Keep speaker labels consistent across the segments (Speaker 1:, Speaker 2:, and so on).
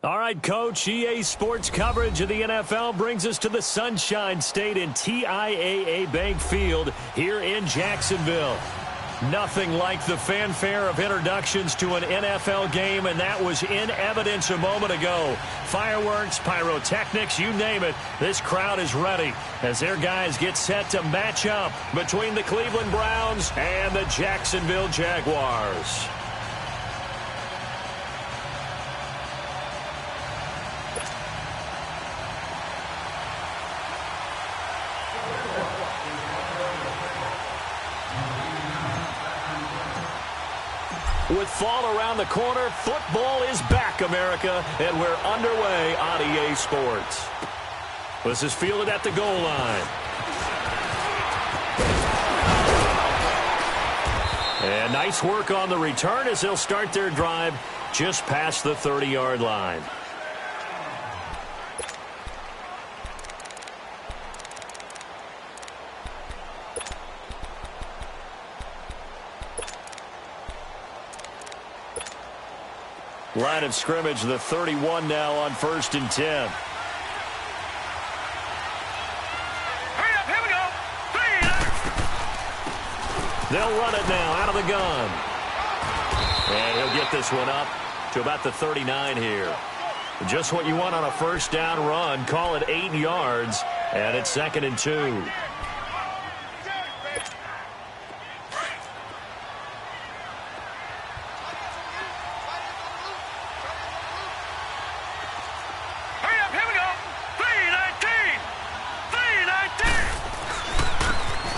Speaker 1: All right, Coach, EA Sports coverage of the NFL brings us to the Sunshine State in TIAA Bank Field here in Jacksonville. Nothing like the fanfare of introductions to an NFL game, and that was in evidence a moment ago. Fireworks, pyrotechnics, you name it, this crowd is ready as their guys get set to match up between the Cleveland Browns and the Jacksonville Jaguars. With fall around the corner, football is back, America, and we're underway on EA Sports. This is fielded at the goal line. And nice work on the return as they'll start their drive just past the 30-yard line. Line of scrimmage, the 31 now on 1st and 10.
Speaker 2: Hurry up, here we go.
Speaker 1: They'll run it now out of the gun. And he'll get this one up to about the 39 here. Just what you want on a first down run. Call it 8 yards, and it's 2nd and 2.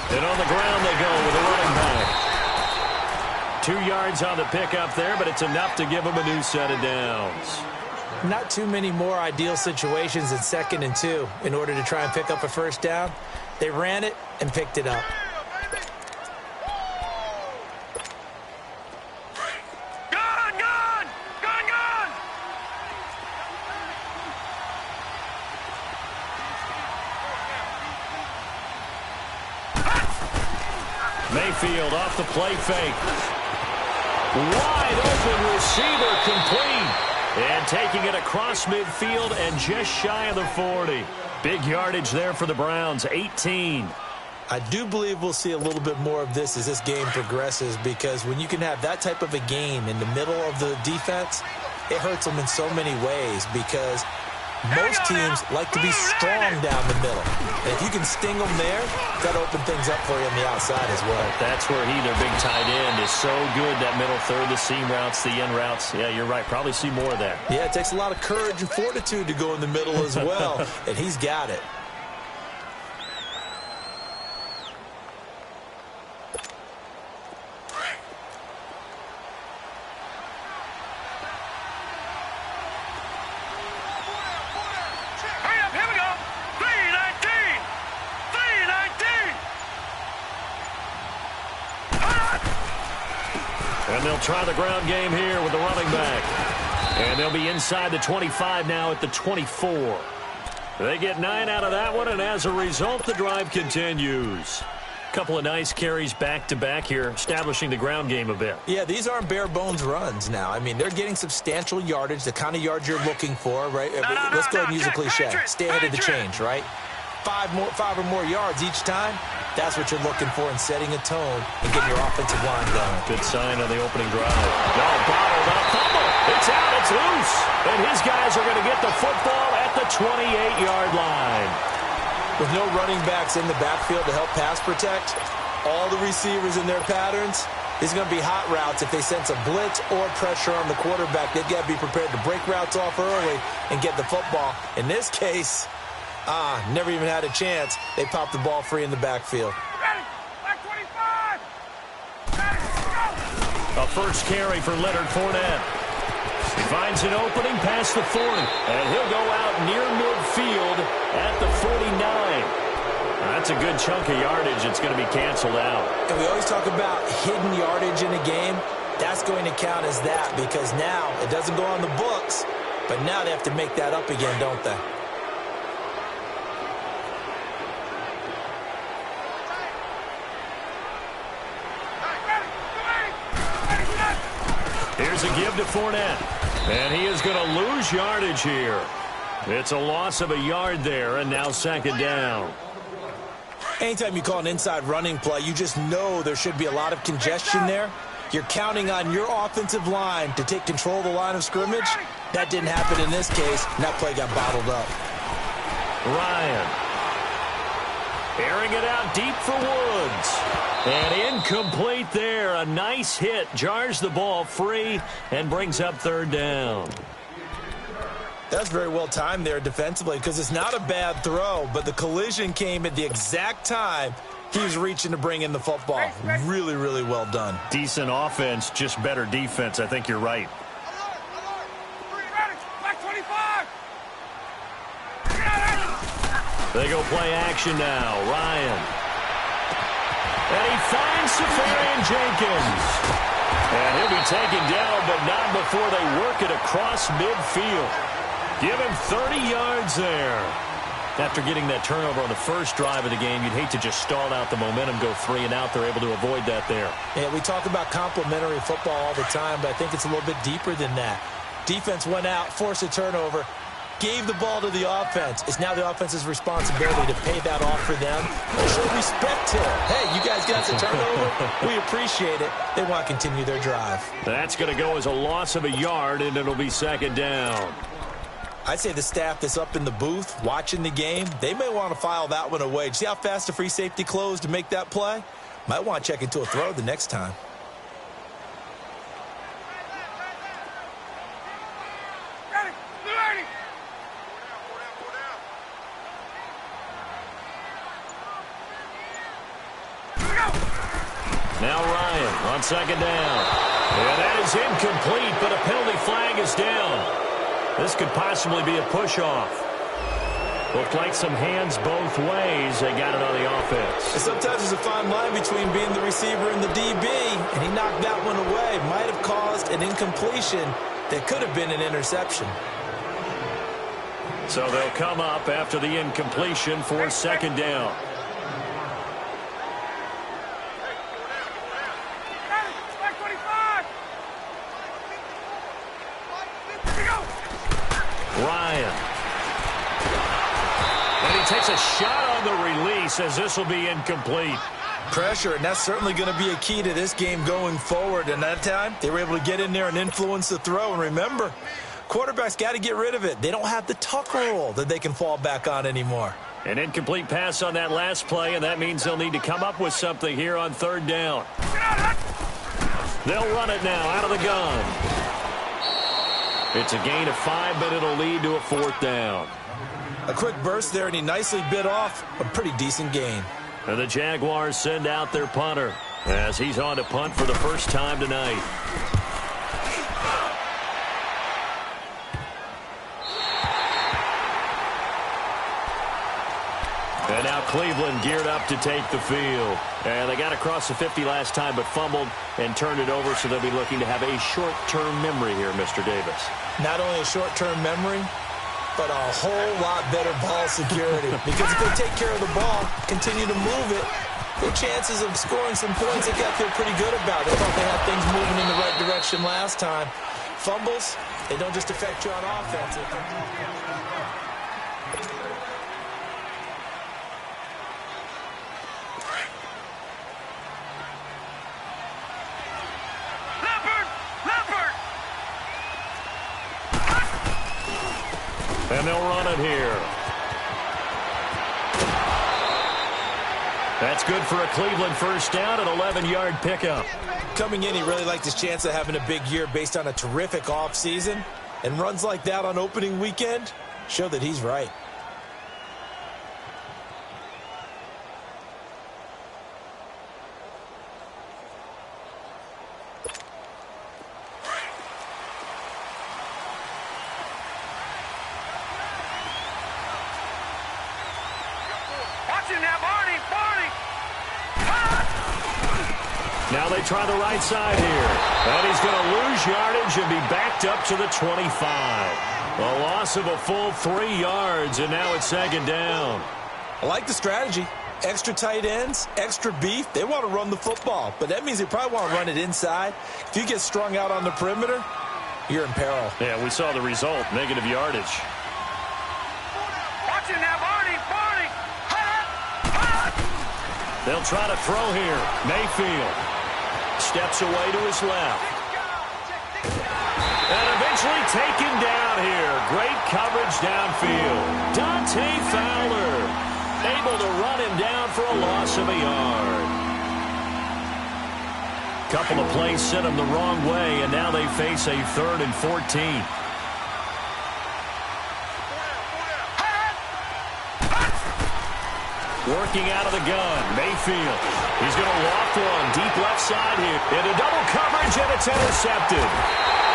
Speaker 1: And on the ground they go with a running back. 2 yards on the pickup there, but it's enough to give them a new set of downs.
Speaker 3: Not too many more ideal situations in 2nd and 2 in order to try and pick up a first down. They ran it and picked it up.
Speaker 1: Mayfield off the play fake. Wide open receiver complete. And taking it across midfield and just shy of the 40. Big yardage there for the Browns, 18.
Speaker 3: I do believe we'll see a little bit more of this as this game progresses, because when you can have that type of a game in the middle of the defense, it hurts them in so many ways, because most teams like to be strong down the middle. And if you can sting them there, that'll open things up for you on the outside as well.
Speaker 1: That's where their big tight end, is so good. That middle third, the seam routes, the end routes. Yeah, you're right. Probably see more of that.
Speaker 3: Yeah, it takes a lot of courage and fortitude to go in the middle as well. And he's got it.
Speaker 1: And they'll try the ground game here with the running back. And they'll be inside the 25 now at the 24. They get 9 out of that one, and as a result, the drive continues. Couple of nice carries back-to-back here, establishing the ground game a bit.
Speaker 3: Yeah, these aren't bare-bones runs now. I mean, they're getting substantial yardage, the kind of yards you're looking for, right? Let's go ahead and use a cliche. Stay ahead of the change, right? 5 or more yards each time. That's what you're looking for in setting a tone and getting your offensive line going.
Speaker 1: Good sign on the opening drive. No, bottled up. Fumble. It's out. It's loose. And his guys are going to get the football at the 28-yard line.
Speaker 3: With no running backs in the backfield to help pass protect, all the receivers in their patterns, these are going to be hot routes. If they sense a blitz or pressure on the quarterback, they've got to be prepared to break routes off early and get the football. In this case, never even had a chance. They popped the ball free in the backfield.
Speaker 2: Ready. Back 25. Ready. Go.
Speaker 1: A first carry for Leonard Fournette. He finds an opening past the 40, and he'll go out near midfield at the 49. That's a good chunk of yardage. It's going to be canceled out.
Speaker 3: And we always talk about hidden yardage in a game. That's going to count as that, because now it doesn't go on the books, but now they have to make that up again, don't they?
Speaker 1: Here's a give to Fournette. And he is going to lose yardage here. It's a loss of a yard there, and now second down.
Speaker 3: Anytime you call an inside running play, you just know there should be a lot of congestion there. You're counting on your offensive line to take control of the line of scrimmage. That didn't happen in this case, and that play got bottled up.
Speaker 1: Ryan. Airing it out deep for Woods. And incomplete there. A nice hit. Jars the ball free and brings up third down.
Speaker 3: That's very well timed there defensively because it's not a bad throw, but the collision came at the exact time he was reaching to bring in the football. Really, really well done.
Speaker 1: Decent offense, just better defense. I think you're right.
Speaker 2: Black 25.
Speaker 1: They go play action now. Ryan. And he finds Safarian Jenkins. And he'll be taken down, but not before they work it across midfield. Give him 30 yards there. After getting that turnover on the first drive of the game, you'd hate to just stall out the momentum, go 3 and out. They're able to avoid that there.
Speaker 3: Yeah, we talk about complementary football all the time, but I think it's a little bit deeper than that. Defense went out, forced a turnover, gave the ball to the offense. It's now the offense's responsibility to pay that off for them. Show respect to it. Hey, you guys got the turnover. We appreciate it. They want to continue their drive.
Speaker 1: That's going to go as a loss of a yard, and it'll be second down.
Speaker 3: I'd say the staff that's up in the booth watching the game, they may want to file that one away. See how fast the free safety closed to make that play? Might want to check into a throw the next time.
Speaker 1: Now Ryan on second down. And that is incomplete, but a penalty flag is down. This could possibly be a push-off. Looked like some hands both ways. They got it on the offense.
Speaker 3: And sometimes there's a fine line between being the receiver and the DB, and he knocked that one away. Might have caused an incompletion that could have been an interception.
Speaker 1: So they'll come up after the incompletion for second down. Ryan. And he takes a shot on the release as this will be incomplete.
Speaker 3: Pressure, and that's certainly going to be a key to this game going forward. And that time, they were able to get in there and influence the throw. And remember, quarterbacks got to get rid of it. They don't have the tuck rule that they can fall back on anymore.
Speaker 1: An incomplete pass on that last play, and that means they'll need to come up with something here on third down. They'll run it now out of the gun. It's a gain of 5, but it'll lead to a fourth down.
Speaker 3: A quick burst there, and he nicely bit off a pretty decent gain.
Speaker 1: And the Jaguars send out their punter as he's on to punt for the first time tonight. And now Cleveland geared up to take the field. And they got across the 50 last time but fumbled and turned it over, so they'll be looking to have a short-term memory here, Mr. Davis.
Speaker 3: Not only a short-term memory, but a whole lot better ball security. Because if they take care of the ball, continue to move it, their chances of scoring some points, they got to feel pretty good about it. They thought they had things moving in the right direction last time. Fumbles, they don't just affect you on offense.
Speaker 1: And they'll run it here. That's good for a Cleveland first down, an 11-yard pickup.
Speaker 3: Coming in, he really liked his chance of having a big year based on a terrific offseason. And runs like that on opening weekend show that he's right.
Speaker 1: Now they try the right side here. And he's going to lose yardage and be backed up to the 25. A loss of a full 3 yards, and now it's second down.
Speaker 3: I like the strategy. Extra tight ends, extra beef. They want to run the football, but that means they probably want to run it inside. If you get strung out on the perimeter, you're in peril.
Speaker 1: Yeah, we saw the result, negative yardage.
Speaker 2: Watch it now, Barney.
Speaker 1: They'll try to throw here. Mayfield steps away to his left. And eventually taken down here. Great coverage downfield. Dante Fowler able to run him down for a loss of a yard. Couple of plays sent him the wrong way, and now they face a 3rd and 14. Working out of the gun, Mayfield. He's going to loft one deep left side here. Into double coverage, and it's intercepted.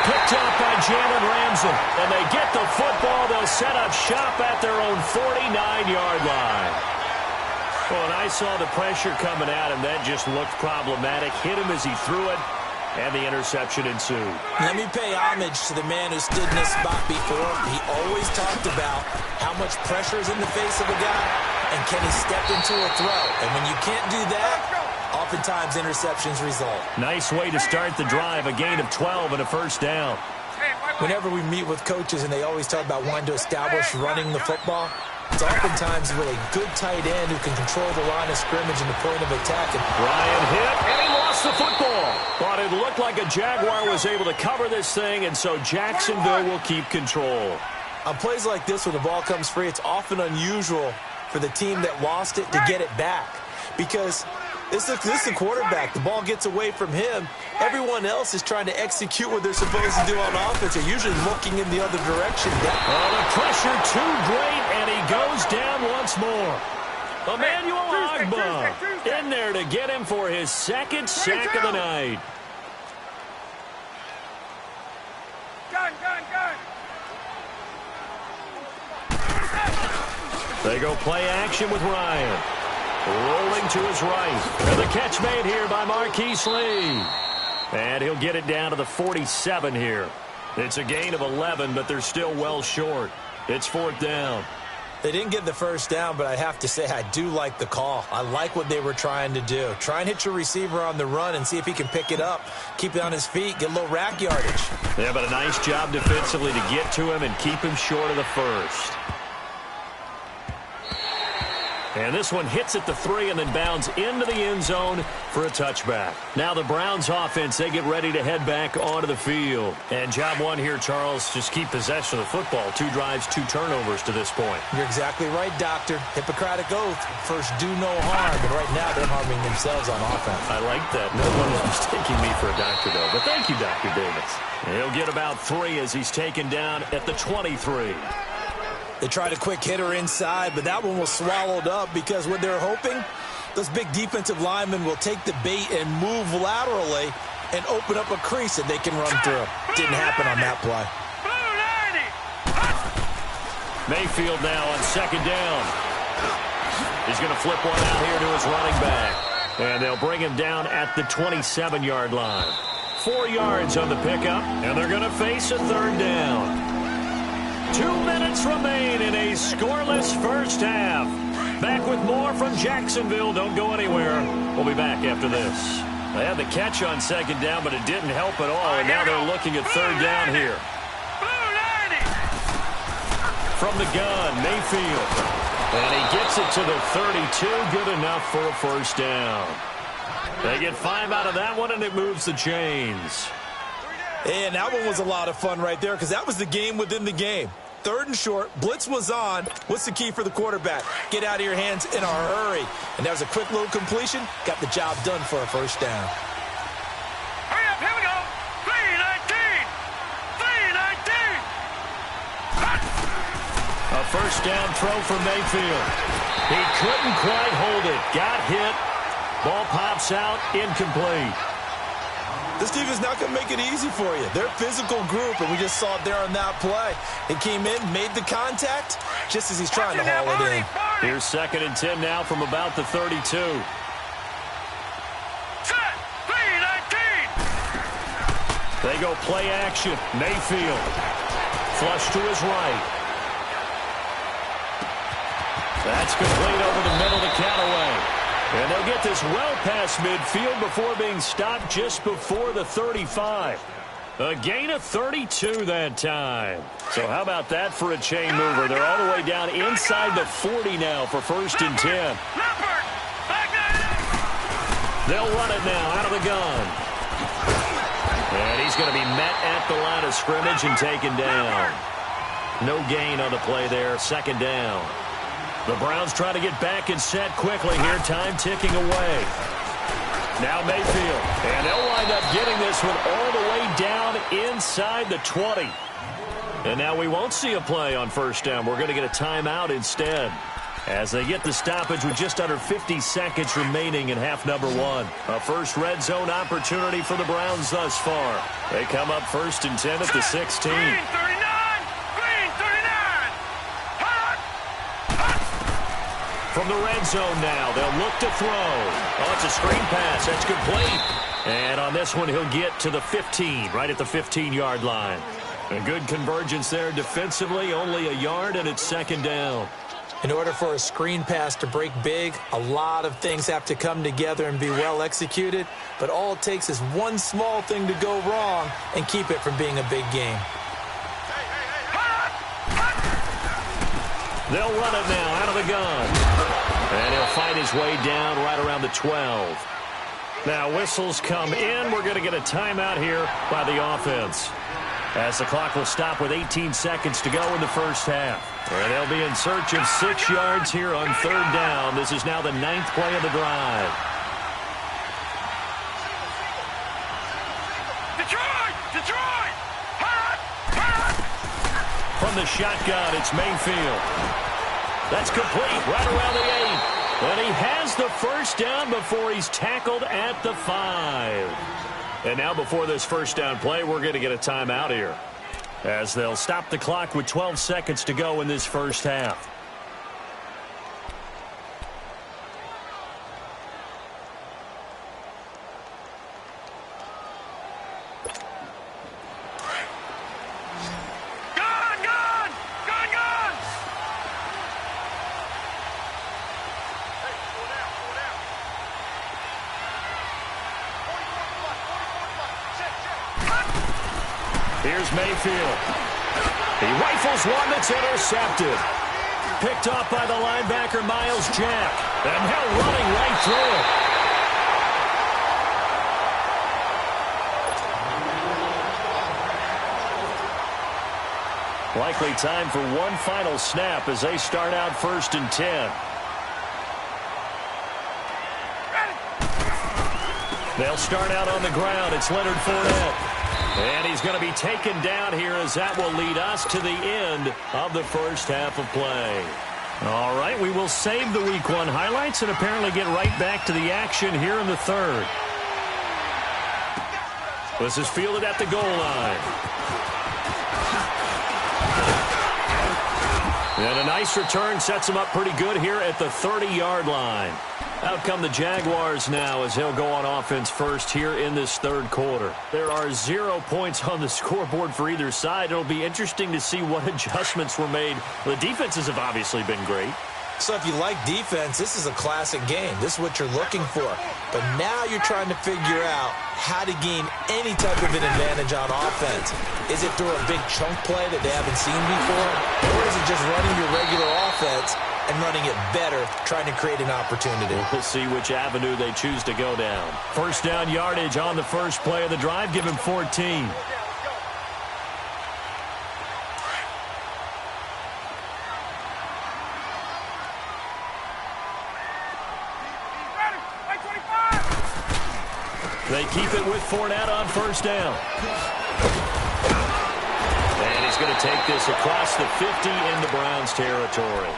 Speaker 1: Picked up by Jalen Ramsey. And they get the football. They'll set up shop at their own 49-yard line. Well, and I saw the pressure coming at him. That just looked problematic. Hit him as he threw it, and the interception ensued.
Speaker 3: Let me pay homage to the man who stood in this spot before. He always talked about how much pressure is in the face of a guy, and can he step into a throw? And when you can't do that, oftentimes interceptions result.
Speaker 1: Nice way to start the drive, a gain of 12 and a first down.
Speaker 3: Whenever we meet with coaches and they always talk about wanting to establish running the football, it's oftentimes with a good tight end who can control the line of scrimmage and the point of attack.
Speaker 1: Ryan hit, and he lost the football. But it looked like a Jaguar was able to cover this thing, and so Jacksonville will keep control.
Speaker 3: On plays like this where the ball comes free, it's often unusual for the team that lost it to get it back. Because this is the quarterback. The ball gets away from him. Everyone else is trying to execute what they're supposed to do on offense. They're usually looking in the other direction.
Speaker 1: Oh, the pressure too great, and he goes down once more. Emmanuel Ogbah in there to get him for his 2nd sack of the night.
Speaker 2: Gun.
Speaker 1: They go play action with Ryan. Rolling to his right. And the catch made here by Marquise Lee. And he'll get it down to the 47 here. It's a gain of 11, but they're still well short. It's 4th down.
Speaker 3: They didn't get the first down, but I have to say I do like the call. I like what they were trying to do. Try and hit your receiver on the run and see if he can pick it up. Keep it on his feet, get a little rack yardage.
Speaker 1: Yeah, but a nice job defensively to get to him and keep him short of the first. And this one hits at the 3 and then bounds into the end zone for a touchback. Now the Browns offense, they get ready to head back onto the field. And job one here, Charles, just keep possession of the football. 2 drives, 2 turnovers to this point.
Speaker 3: You're exactly right, Doctor. Hippocratic oath. First, do no harm. But right now, they're harming themselves on offense.
Speaker 1: I like that. No one is mistaking me for a doctor, though. But thank you, Dr. Davis. He'll get about 3 as he's taken down at the 23.
Speaker 3: They tried a quick hitter inside, but that one was swallowed up because what they're hoping, those big defensive linemen will take the bait and move laterally and open up a crease that they can run through. Didn't happen on that play.
Speaker 1: Mayfield now on 2nd down. He's going to flip one out here to his running back. And they'll bring him down at the 27-yard line. 4 yards on the pickup, and they're going to face a 3rd down. 2 minutes remain in a scoreless first half. Back with more from Jacksonville. Don't go anywhere. We'll be back after this. They had the catch on 2nd down, but it didn't help at all. And now they're looking at 3rd down here. From the gun, Mayfield. And he gets it to the 32. Good enough for a first down. They get 5 out of that one, and it moves the chains.
Speaker 3: And that one was a lot of fun right there because that was the game within the game. 3rd and short, blitz was on. What's the key for the quarterback? Get out of your hands in a hurry. And that was a quick little completion. Got the job done for a first down.
Speaker 2: Hurry up, here we go. 3-19.
Speaker 1: A first down throw for Mayfield. He couldn't quite hold it. Got hit. Ball pops out, incomplete.
Speaker 3: This team is not going to make it easy for you. They're a physical group, and we just saw it there on that play. He came in, made the contact, just as he's trying to haul it in.
Speaker 1: Here's 2nd and 10 now from about the 32.
Speaker 2: Set. 3-19.
Speaker 1: They go play action. Mayfield. Flush to his right. That's complete over the middle to Callaway. And they'll get this well past midfield before being stopped just before the 35. A gain of 32 that time. So how about that for a chain mover? They're all the way down inside the 40 now for 1st and 10. They'll run it now out of the gun. And he's going to be met at the line of scrimmage and taken down. No gain on the play there. 2nd down. The Browns try to get back and set quickly here. Time ticking away. Now Mayfield. And they'll wind up getting this one all the way down inside the 20. And now we won't see a play on 1st down. We're going to get a timeout instead, as they get the stoppage with just under 50 seconds remaining in half number 1. A first red zone opportunity for the Browns thus far. They come up 1st and 10 at the 16. From the red zone now, they'll look to throw. Oh, it's a screen pass. That's complete. And on this one, he'll get to the 15, right at the 15-yard line. A good convergence there defensively, only a yard, and it's 2nd down.
Speaker 3: In order for a screen pass to break big, a lot of things have to come together and be well executed, but all it takes is one small thing to go wrong and keep it from being a big game.
Speaker 1: They'll run it now out of the gun. And he'll fight his way down right around the 12. Now whistles come in. We're going to get a timeout here by the offense, as the clock will stop with 18 seconds to go in the first half. And they'll be in search of 6 yards here on 3rd down. This is now the 9th play of the drive.
Speaker 2: Detroit!
Speaker 1: From the shotgun, it's Mayfield. That's complete right around the 8. And he has the 1st down before he's tackled at the 5. And now before this 1st down play, we're going to get a timeout here, as they'll stop the clock with 12 seconds to go in this first half. Here's Mayfield. He rifles one that's intercepted. Picked off by the linebacker, Miles Jack. And now running right through it. Likely time for one final snap as they start out 1st and 10. They'll start out on the ground. It's Leonard Fournette. And he's going to be taken down here, as that will lead us to the end of the first half of play. All right, we will save the Week 1 highlights and apparently get right back to the action here in the 3rd. This is fielded at the goal line. And a nice return sets him up pretty good here at the 30-yard line. Out come the Jaguars now, as he'll go on offense first here in this 3rd quarter. There are 0 points on the scoreboard for either side. It'll be interesting to see what adjustments were made. The defenses have obviously been great.
Speaker 3: So if you like defense, this is a classic game. This is what you're looking for. But now you're trying to figure out how to gain any type of an advantage on offense. Is it through a big chunk play that they haven't seen before? Or is it just running your regular offense and running it better, trying to create an opportunity?
Speaker 1: We'll see which avenue they choose to go down. 1st down yardage on the first play of the drive. Give him 14. They keep it with Fournette on 1st down. And he's going to take this across the 50 into Browns territory.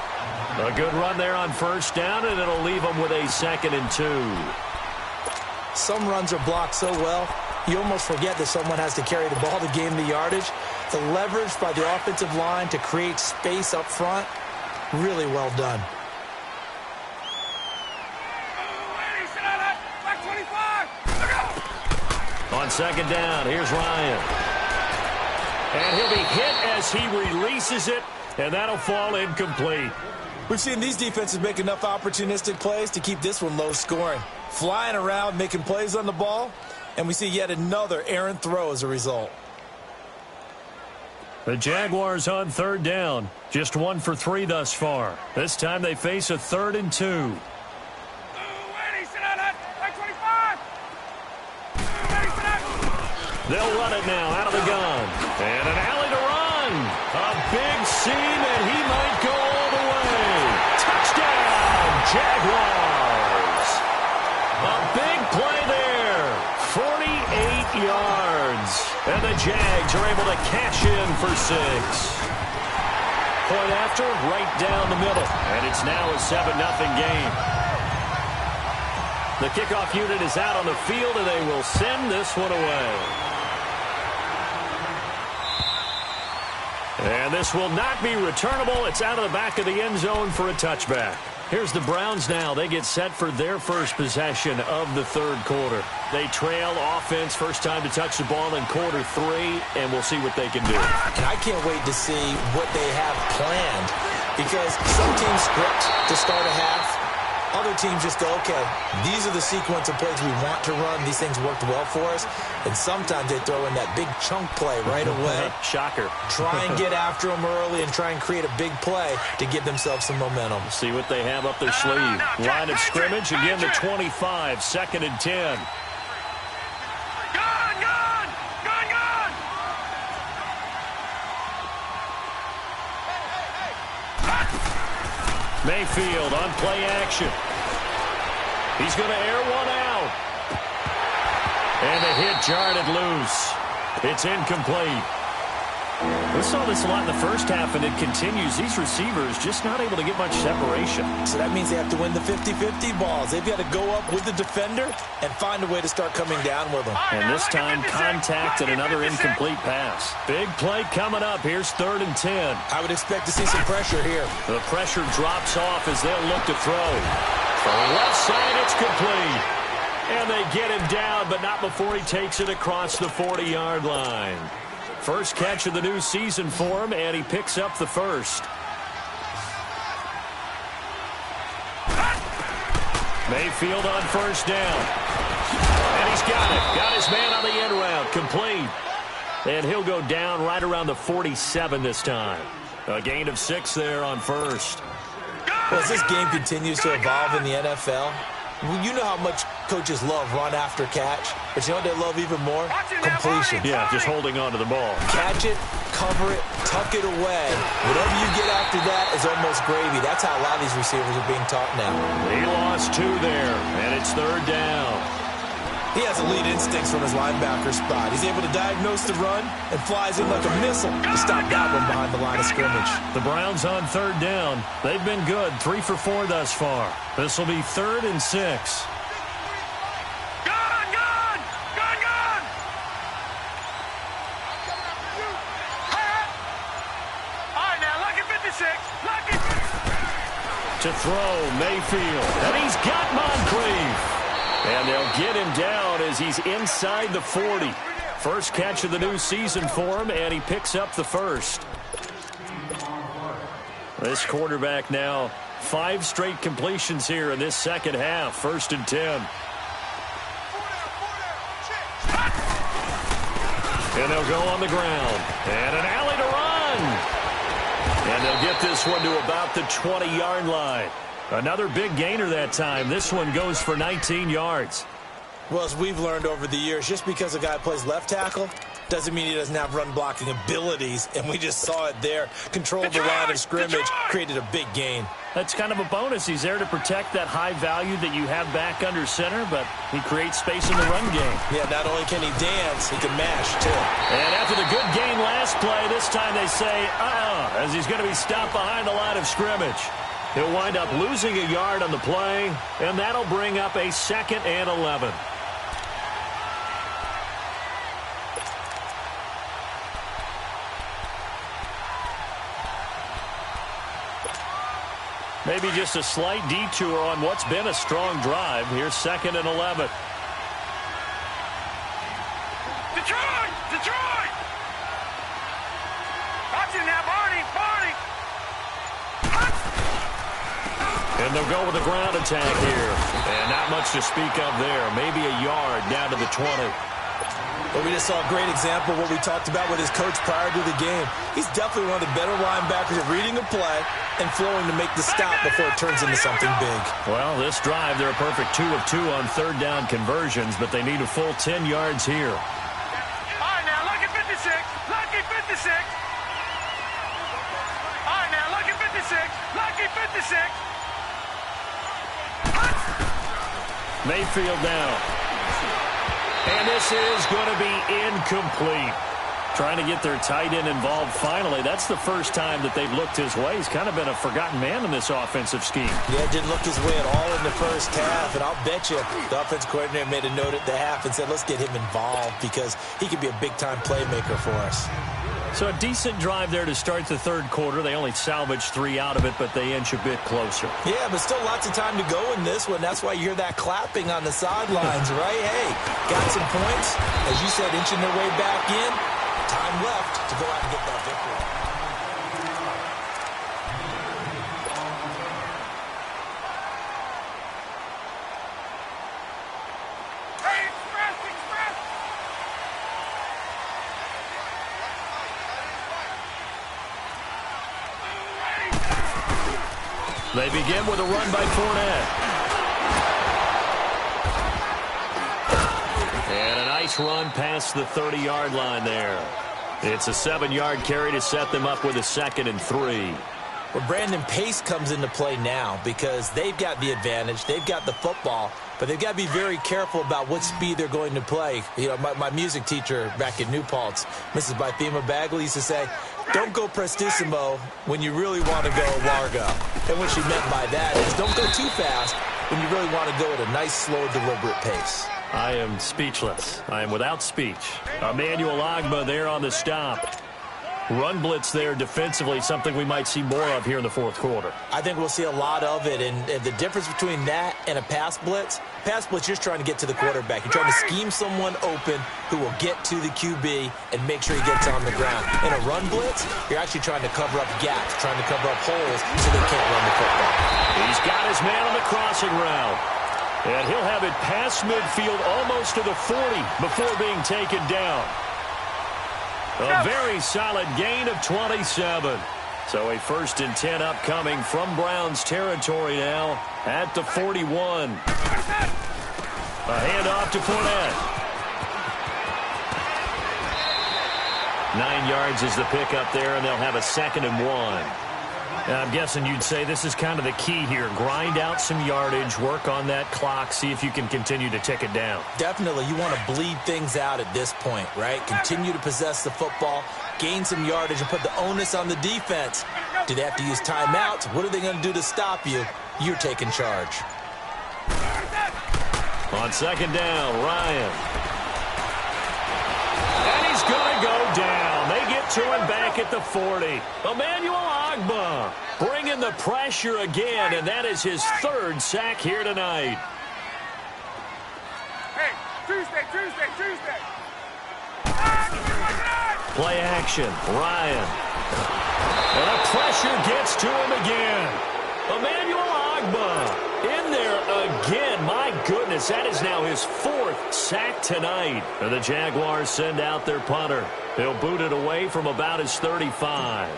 Speaker 1: A good run there on 1st down, and it'll leave them with a 2nd and 2.
Speaker 3: Some runs are blocked so well, you almost forget that someone has to carry the ball to gain the yardage. The leverage by the offensive line to create space up front, really well done.
Speaker 1: On 2nd down, here's Ryan. And he'll be hit as he releases it, and that'll fall incomplete.
Speaker 3: We've seen these defenses make enough opportunistic plays to keep this one low scoring. Flying around, making plays on the ball, and we see yet another errant throw as a result.
Speaker 1: The Jaguars on third down. Just 1 for 3 thus far. This time they face a 3rd and 2. They'll run it now out of the gun. And an alley to run. A big seam, and he might go all the way. Touchdown, Jaguars. A big play there. 48 yards. And the Jags are able to cash in for 6. Point after, right down the middle. And it's now a 7-0 game. The kickoff unit is out on the field, and they will send this one away. And this will not be returnable. It's out of the back of the end zone for a touchback. Here's the Browns now. They get set for their first possession of the third quarter. They trail offense, first time to touch the ball in quarter 3, and we'll see what they can do.
Speaker 3: And I can't wait to see what they have planned, because some teams script to start a half. Other teams just go, okay, these are the sequence of plays we want to run. These things worked well for us. And sometimes they throw in that big chunk play right away.
Speaker 1: Shocker.
Speaker 3: Try and get after them early and try and create a big play to give themselves some momentum.
Speaker 1: See what they have up their sleeve. Line of scrimmage, again the 25, 2nd and 10. Mayfield on play action. He's going to air one out. And the hit jarred it loose. It's incomplete. We saw this a lot in the first half, and it continues. These receivers just not able to get much separation.
Speaker 3: So that means they have to win the 50-50 balls. They've got to go up with the defender and find a way to start coming down with them.
Speaker 1: And this time, contact and another incomplete pass. Big play coming up. Here's 3rd and 10.
Speaker 3: I would expect to see some pressure here.
Speaker 1: The pressure drops off as they'll look to throw. From the left side, it's complete. And they get him down, but not before he takes it across the 40-yard line. First catch of the new season for him, and he picks up the first. Mayfield on first down. And he's got it. Got his man on the end route. Complete. And he'll go down right around the 47 this time. A gain of 6 there on first.
Speaker 3: Well, as this game continues to evolve in the NFL, you know how much coaches love run after catch, but you know what they love even more? Completion.
Speaker 1: Yeah, just holding on to the ball.
Speaker 3: Catch it, cover it, tuck it away. Whatever you get after that is almost gravy. That's how a lot of these receivers are being taught now.
Speaker 1: He lost 2 there, and it's 3rd down.
Speaker 3: He has elite instincts from his linebacker spot. He's able to diagnose the run and flies in like a missile to stop that one behind the line of scrimmage.
Speaker 1: The Browns on 3rd down. They've been good, 3 for 4 thus far. This will be 3rd and 6. To throw, Mayfield. And he's got Moncrief. And they'll get him down as he's inside the 40. First catch of the new season for him, and he picks up the first. This quarterback now, 5 straight completions here in this second half. 1st and 10. And they'll go on the ground. And an alley to run. And they'll get this one to about the 20-yard line. Another big gainer that time. This one goes for 19 yards.
Speaker 3: Well, as we've learned over the years, just because a guy plays left tackle doesn't mean he doesn't have run-blocking abilities, and we just saw it there. Controlled the line of scrimmage, created a big gain.
Speaker 1: That's kind of a bonus. He's there to protect that high value that you have back under center, but he creates space in the run game.
Speaker 3: Yeah, not only can he dance, he can mash, too.
Speaker 1: And after the good gain last play, this time they say, as he's going to be stopped behind the line of scrimmage. He'll wind up losing a yard on the play, and that'll bring up a 2nd and 11. Maybe just a slight detour on what's been a strong drive. Here's 2nd and 11.
Speaker 2: Detroit! Detroit! Watching now, Barney! Barney!
Speaker 1: And they'll go with a ground attack here. And not much to speak of there. Maybe a yard down to the 20.
Speaker 3: Well, we just saw a great example of what we talked about with his coach prior to the game. He's definitely one of the better linebackers at reading a play and flowing to make the stop before it turns into something big.
Speaker 1: Well, this drive, they're a perfect 2 of 2 on third down conversions, but they need a full 10 yards here.
Speaker 2: All right, now, lucky 56. Lucky 56. All right, now, lucky 56. Lucky 56.
Speaker 1: Mayfield now. And this is going to be incomplete. Trying to get their tight end involved finally. That's the first time that they've looked his way. He's kind of been a forgotten man in this offensive scheme.
Speaker 3: Yeah, didn't look his way at all in the first half. And I'll bet you the offensive coordinator made a note at the half and said, let's get him involved because he could be a big-time playmaker for us.
Speaker 1: So a decent drive there to start the third quarter. They only salvaged 3 out of it, but they inch a bit closer.
Speaker 3: Yeah, but still lots of time to go in this one. That's why you hear that clapping on the sidelines, right? Hey, got some points. As you said, inching their way back in. Time left to go out and get that victory.
Speaker 1: They begin with a run by Fournette. And a nice run past the 30-yard line there. It's a 7-yard carry to set them up with a 2nd and 3.
Speaker 3: Well, Brandon, pace comes into play now because they've got the advantage. They've got the football, but they've got to be very careful about what speed they're going to play. You know, my music teacher back in New Paltz, Mrs. Bythema Bagley, used to say, don't go prestissimo when you really want to go largo. And what she meant by that is don't go too fast when you really want to go at a nice, slow, deliberate pace.
Speaker 1: I am speechless. I am without speech. Emmanuel Ogbah there on the stop. Run blitz there defensively, something we might see more of here in the fourth quarter.
Speaker 3: I think we'll see a lot of it, and the difference between that and a pass blitz, you're just trying to get to the quarterback. You're trying to scheme someone open who will get to the QB and make sure he gets on the ground. In a run blitz, you're actually trying to cover up gaps, trying to cover up holes so they can't run the football.
Speaker 1: He's got his man on the crossing route. And he'll have it past midfield almost to the 40 before being taken down. A very solid gain of 27. So a 1st and 10 upcoming from Browns territory now at the 41. A handoff to Fournette. 9 yards is the pickup there, and they'll have a 2nd and 1. I'm guessing you'd say this is kind of the key here. Grind out some yardage, work on that clock, see if you can continue to tick it down.
Speaker 3: Definitely. You want to bleed things out at this point, right? Continue to possess the football, gain some yardage, and put the onus on the defense. Do they have to use timeouts? What are they going to do to stop you? You're taking charge.
Speaker 1: On 2nd down, Ryan. And he's going to go down. They get to him back at the 40. Emmanuel Ogbah bringing the pressure again, and that is his 3rd sack here tonight.
Speaker 2: Hey, Tuesday.
Speaker 1: Play action, Ryan. And the pressure gets to him again. Emmanuel Ogbah in there again. My goodness, that is now his 4th sack tonight. And the Jaguars send out their punter. He'll boot it away from about his 35.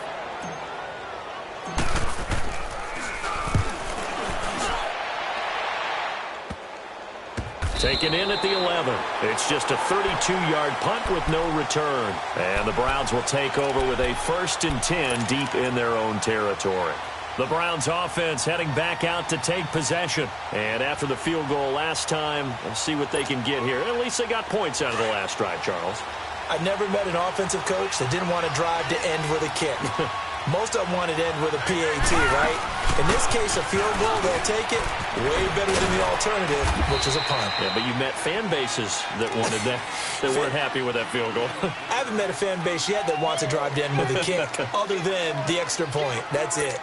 Speaker 1: Taken in at the 11. It's just a 32-yard punt with no return. And the Browns will take over with a 1st and 10 deep in their own territory. The Browns offense heading back out to take possession. And after the field goal last time, let's see what they can get here. At least they got points out of the last drive, Charles.
Speaker 3: I never met an offensive coach that didn't want to drive to end with a kick. Most of them want it to end with a PAT, right? In this case, a field goal, they'll take it way better than the alternative, which is a punt.
Speaker 1: Yeah, but you met fan bases that wanted that, that weren't happy with that field goal.
Speaker 3: I haven't met a fan base yet that wants to drive to end with a kick, other than the extra point. That's it.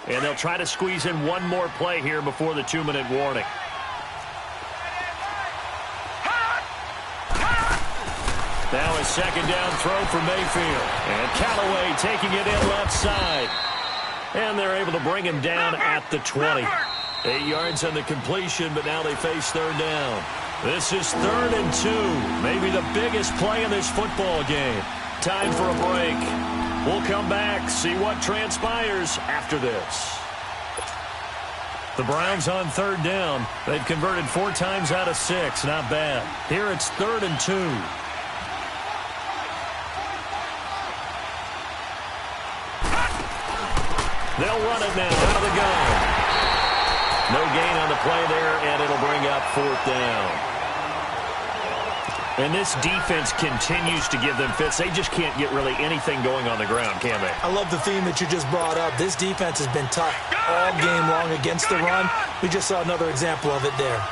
Speaker 1: And they'll try to squeeze in one more play here before the 2-minute warning. Now a 2nd down throw for Mayfield. And Callaway taking it in left side. And they're able to bring him down at the 20. 8 yards on the completion, but now they face 3rd down. This is 3rd and 2, maybe the biggest play in this football game. Time for a break. We'll come back, see what transpires after this. The Browns on 3rd down. They've converted 4 times out of 6. Not bad. Here it's 3rd and 2. They'll run it now out of the gun. No gain on the play there, and it'll bring up 4th down. And this defense continues to give them fits. They just can't get really anything going on the ground, can they?
Speaker 3: I love the theme that you just brought up. This defense has been tough all game long against the run. We just saw another example of it there.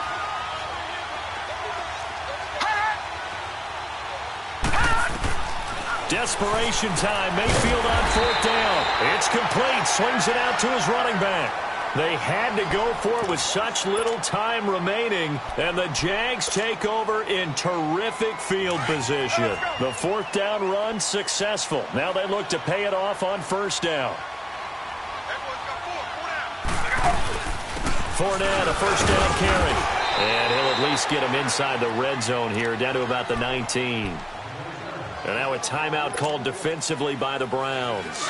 Speaker 1: Desperation time. Mayfield on 4th down. It's complete. Swings it out to his running back. They had to go for it with such little time remaining, and the Jags take over in terrific field position. The 4th down run successful. Now they look to pay it off on 1st down. Fournette, a 1st down carry. And he'll at least get him inside the red zone here, down to about the 19. And now a timeout called defensively by the Browns,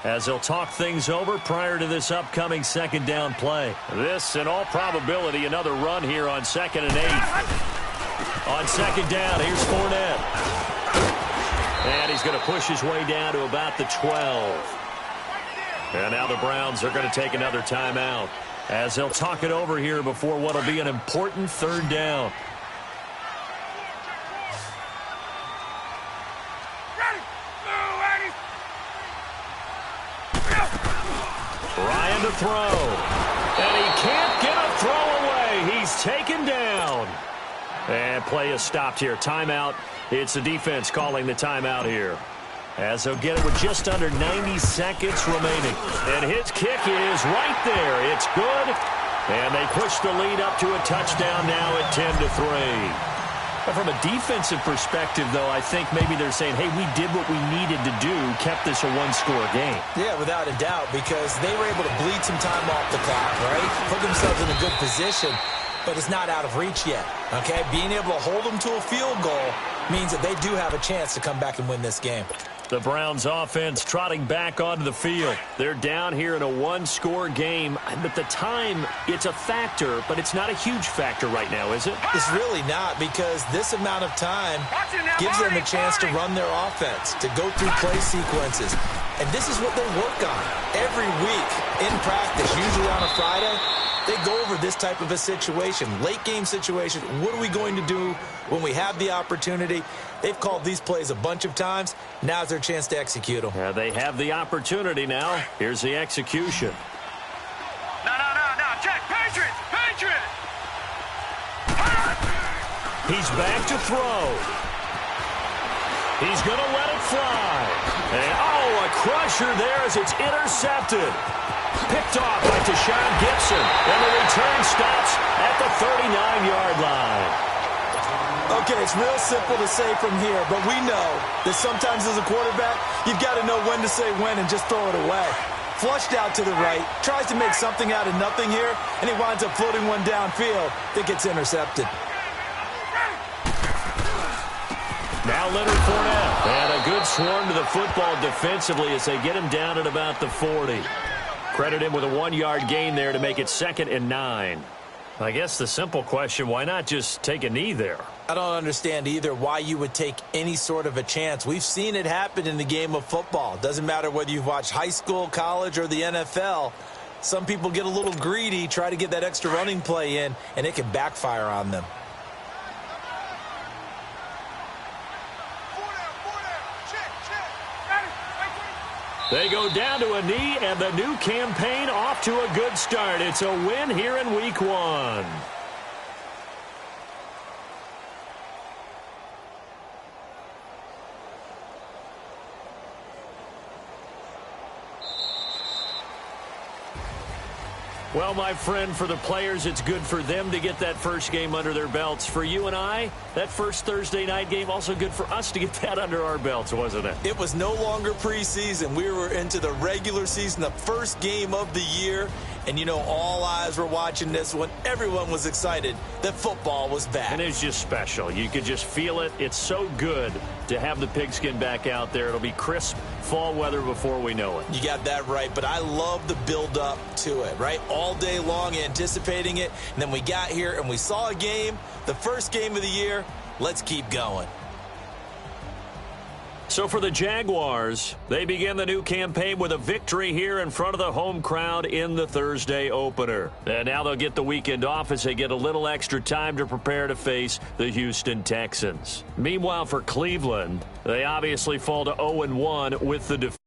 Speaker 1: as they'll talk things over prior to this upcoming 2nd down play. This, in all probability, another run here on 2nd and 8. On 2nd down, here's Fournette. And he's going to push his way down to about the 12. And now the Browns are going to take another timeout, as they'll talk it over here before what will be an important 3rd down. Ryan to throw. And he can't get a throw away. He's taken down. And play is stopped here. Timeout. It's the defense calling the timeout here, as they'll get it with just under 90 seconds remaining. And his kick is right there. It's good. And they push the lead up to a touchdown now at 10-3. From a defensive perspective, though, I think maybe they're saying, hey, we did what we needed to do, kept this a 1-score game.
Speaker 3: Yeah, without a doubt, because they were able to bleed some time off the clock, right? Put themselves in a good position, but it's not out of reach yet, okay? Being able to hold them to a field goal means that they do have a chance to come back and win this game.
Speaker 1: The Browns offense trotting back onto the field. They're down here in a 1-score game. But the time, it's a factor, but it's not a huge factor right now, is it?
Speaker 3: It's really not, because this amount of time gives them a chance to run their offense, to go through play sequences. And this is what they work on every week in practice, usually on a Friday. They go over this type of a situation, late game situation. What are we going to do when we have the opportunity? They've called these plays a bunch of times. Now's their chance to execute them.
Speaker 1: Yeah, they have the opportunity now. Here's the execution.
Speaker 2: No. Check. Patriots.
Speaker 1: He's back to throw. He's going to let it fly. And, a crusher there as it's intercepted. Picked off by Tashawn Gibson. And the return stops at the 39-yard line.
Speaker 3: Okay, it's real simple to say from here, but we know that sometimes as a quarterback, you've got to know when to say when and just throw it away. Flushed out to the right, tries to make something out of nothing here, and he winds up floating one downfield that gets intercepted.
Speaker 1: Now Leonard Fournette. And a good swarm to the football defensively as they get him down at about the 40. Credit him with a 1-yard gain there to make it 2nd and 9. I guess the simple question, why not just take a knee there?
Speaker 3: I don't understand either why you would take any sort of a chance. We've seen it happen in the game of football. Doesn't matter whether you've watched high school, college, or the NFL. Some people get a little greedy, try to get that extra running play in, and it can backfire on them.
Speaker 1: They go down to a knee, and the new campaign off to a good start. It's a win here in Week 1. Well, my friend, for the players, it's good for them to get that first game under their belts. For you and I, that first Thursday night game, also good for us to get that under our belts, wasn't it?
Speaker 3: It was no longer preseason. We were into the regular season, the first game of the year, And you know, all eyes were watching this when everyone was excited that football was back.
Speaker 1: And it's just special. You could just feel it. It's so good to have the pigskin back out there. It'll be crisp fall weather before we know it.
Speaker 3: You got that right, but I love the build-up to it, right? All day long anticipating it, and then we got here and we saw a game, the first game of the year. Let's keep going.
Speaker 1: So for the Jaguars, they begin the new campaign with a victory here in front of the home crowd in the Thursday opener. And now they'll get the weekend off as they get a little extra time to prepare to face the Houston Texans. Meanwhile, for Cleveland, they obviously fall to 0-1 with the defeat.